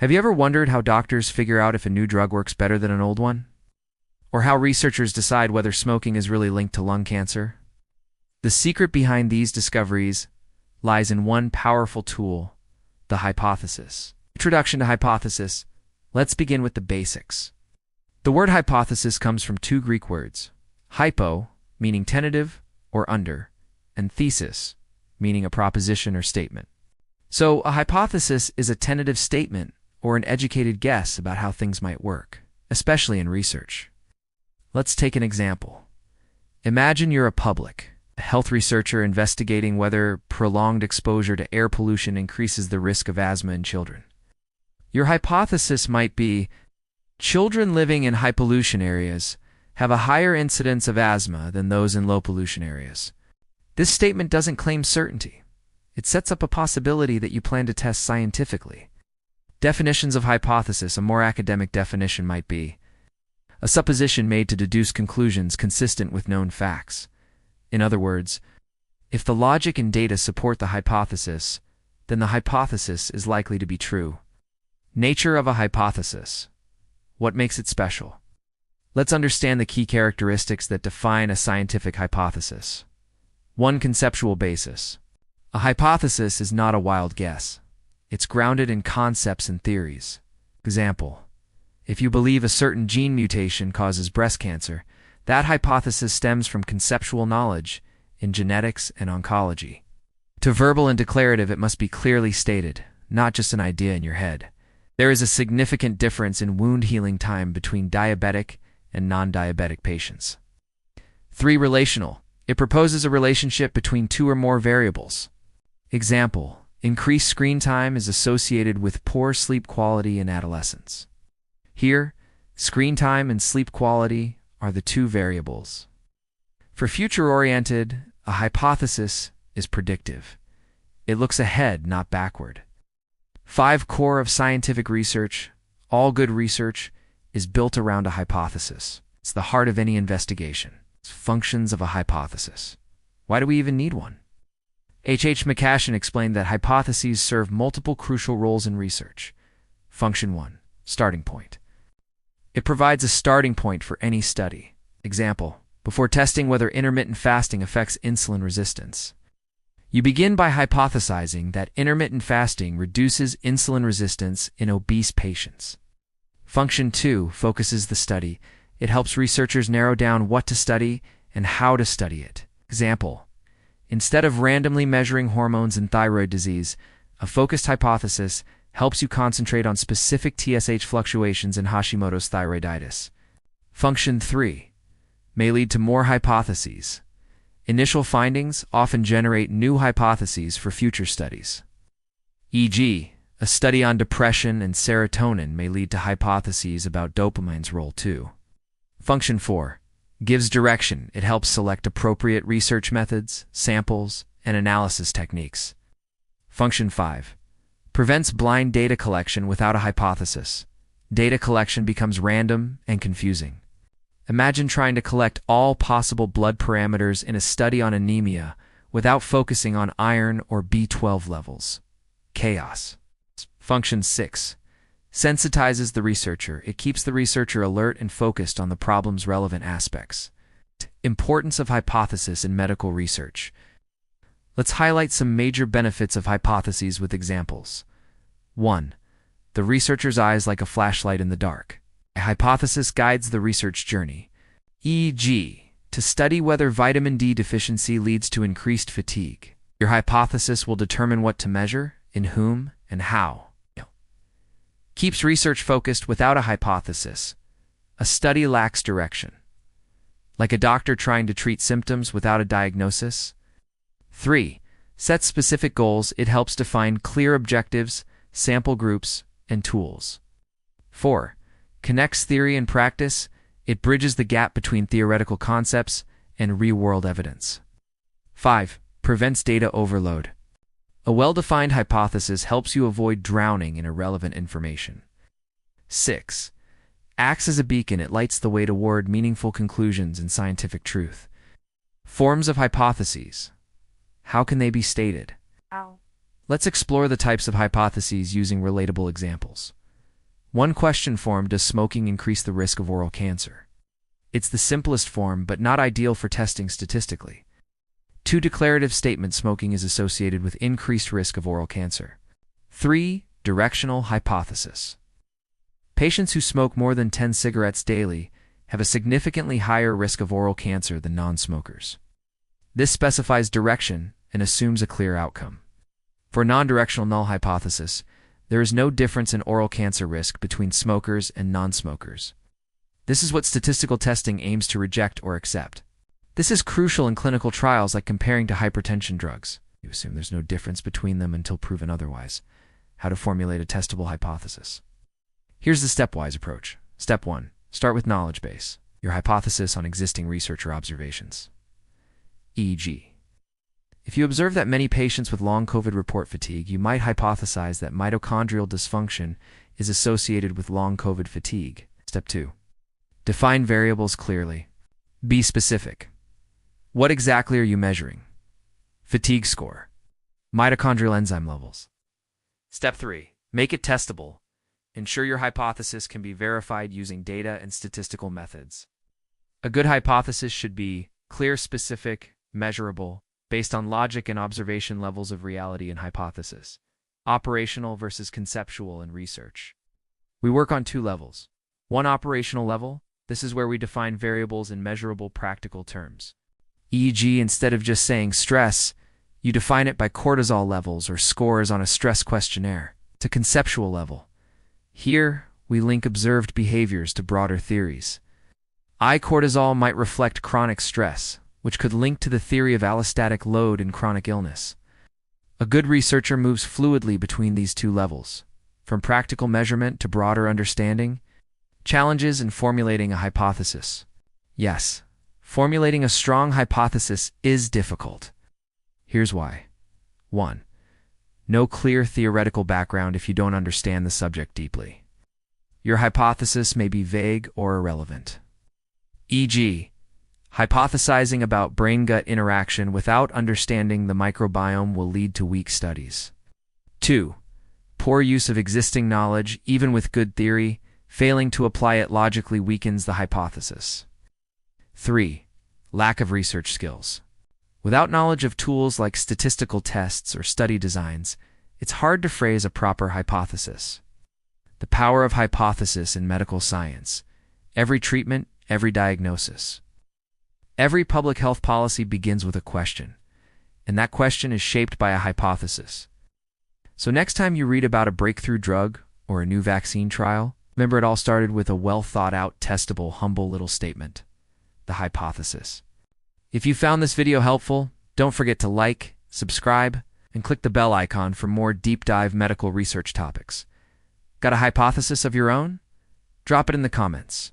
Have you ever wondered how doctors figure out if a new drug works better than an old one? Or how researchers decide whether smoking is really linked to lung cancer? The secret behind these discoveries lies in one powerful tool, the hypothesis. Introduction to hypothesis. Let's begin with the basics. The word hypothesis comes from two Greek words, hypo, meaning tentative or under, and thesis, meaning a proposition or statement. So, a hypothesis is a tentative statement or an educated guess about how things might work, especially in research. Let's take an example. Imagine you're a health researcher investigating whether prolonged exposure to air pollution increases the risk of asthma in children. Your hypothesis might be, children living in high pollution areas have a higher incidence of asthma than those in low pollution areas. This statement doesn't claim certainty. It sets up a possibility that you plan to test scientifically. Definitions of hypothesis. A more academic definition might be a supposition made to deduce conclusions consistent with known facts. In other words, if the logic and data support the hypothesis, then the hypothesis is likely to be true. Nature of a hypothesis. What makes it special? Let's understand the key characteristics that define a scientific hypothesis. 1. Conceptual basis. A hypothesis is not a wild guess. It's grounded in concepts and theories. Example: if you believe a certain gene mutation causes breast cancer, that hypothesis stems from conceptual knowledge in genetics and oncology. To verbal and declarative, it must be clearly stated, not just an idea in your head. There is a significant difference in wound healing time between diabetic and non-diabetic patients. 3. Relational. It proposes a relationship between two or more variables. Example: increased screen time is associated with poor sleep quality in adolescents. Here, screen time and sleep quality are the two variables. For future-oriented, a hypothesis is predictive. It looks ahead, not backward. 5. Core of scientific research. All good research is built around a hypothesis. It's the heart of any investigation. It's functions of a hypothesis. Why do we even need one? H. McCashin explained that hypotheses serve multiple crucial roles in research. Function 1. Starting point. It provides a starting point for any study. Example: before testing whether intermittent fasting affects insulin resistance, you begin by hypothesizing that intermittent fasting reduces insulin resistance in obese patients. Function 2 focuses the study. It helps researchers narrow down what to study and how to study it. Example: instead of randomly measuring hormones in thyroid disease, a focused hypothesis helps you concentrate on specific TSH fluctuations in Hashimoto's thyroiditis. Function 3 may lead to more hypotheses. Initial findings often generate new hypotheses for future studies. E.g., a study on depression and serotonin may lead to hypotheses about dopamine's role too. Function 4 gives direction. It helps select appropriate research methods, samples, and analysis techniques. Function 5 prevents blind data collection without a hypothesis. Data collection becomes random and confusing. Imagine trying to collect all possible blood parameters in a study on anemia without focusing on iron or B12 levels. Chaos. Function 6 sensitizes the researcher. It keeps the researcher alert and focused on the problem's relevant aspects. Importance of hypothesis in medical research. Let's highlight some major benefits of hypotheses with examples. 1. The researcher's eye is like a flashlight in the dark. A hypothesis guides the research journey. E.g., to study whether vitamin D deficiency leads to increased fatigue. Your hypothesis will determine what to measure, in whom, and how. Keeps research focused. Without a hypothesis, a study lacks direction. Like a doctor trying to treat symptoms without a diagnosis. 3. Sets specific goals. It helps define clear objectives, sample groups, and tools. 4. Connects theory and practice. It bridges the gap between theoretical concepts and real-world evidence. 5. Prevents data overload. A well-defined hypothesis helps you avoid drowning in irrelevant information. 6. Acts as a beacon. It lights the way toward meaningful conclusions and scientific truth. Forms of hypotheses. How can they be stated? Let's explore the types of hypotheses using relatable examples. One question form: does smoking increase the risk of oral cancer? It's the simplest form, but not ideal for testing statistically. 2 declarative statement: smoking is associated with increased risk of oral cancer. 3 directional hypothesis: patients who smoke more than 10 cigarettes daily have a significantly higher risk of oral cancer than non-smokers. This specifies direction and assumes a clear outcome. For non-directional null hypothesis, there is no difference in oral cancer risk between smokers and non-smokers. This is what statistical testing aims to reject or accept. This is crucial in clinical trials like comparing to hypertension drugs. You assume there's no difference between them until proven otherwise. How to formulate a testable hypothesis. Here's the stepwise approach. Step 1. Start with knowledge base, your hypothesis on existing research or observations. E.g., if you observe that many patients with long COVID report fatigue, you might hypothesize that mitochondrial dysfunction is associated with long COVID fatigue. Step 2. Define variables clearly. Be specific. What exactly are you measuring? Fatigue score. Mitochondrial enzyme levels. Step 3. Make it testable. Ensure your hypothesis can be verified using data and statistical methods. A good hypothesis should be clear, specific, measurable, based on logic and observation levels of reality and hypothesis. Operational versus conceptual in research. We work on 2 levels. 1 operational level. This is where we define variables in measurable practical terms. E.g., instead of just saying stress, you define it by cortisol levels or scores on a stress questionnaire. To conceptual level. Here, we link observed behaviors to broader theories. Cortisol might reflect chronic stress, which could link to the theory of allostatic load in chronic illness. A good researcher moves fluidly between these 2 levels, from practical measurement to broader understanding. Challenges in formulating a hypothesis. Yes, formulating a strong hypothesis is difficult. Here's why. 1. No clear theoretical background if you don't understand the subject deeply. Your hypothesis may be vague or irrelevant. E.g., hypothesizing about brain-gut interaction without understanding the microbiome will lead to weak studies. 2. Poor use of existing knowledge, even with good theory. Failing to apply it logically weakens the hypothesis. 3. Lack of research skills. Without knowledge of tools like statistical tests or study designs, it's hard to phrase a proper hypothesis. The power of hypothesis in medical science. Every treatment, every diagnosis. Every public health policy begins with a question, and that question is shaped by a hypothesis. So next time you read about a breakthrough drug or a new vaccine trial, remember it all started with a well-thought-out, testable, humble little statement. The hypothesis. If you found this video helpful, don't forget to like, subscribe, and click the bell icon for more deep-dive medical research topics. Got a hypothesis of your own? Drop it in the comments.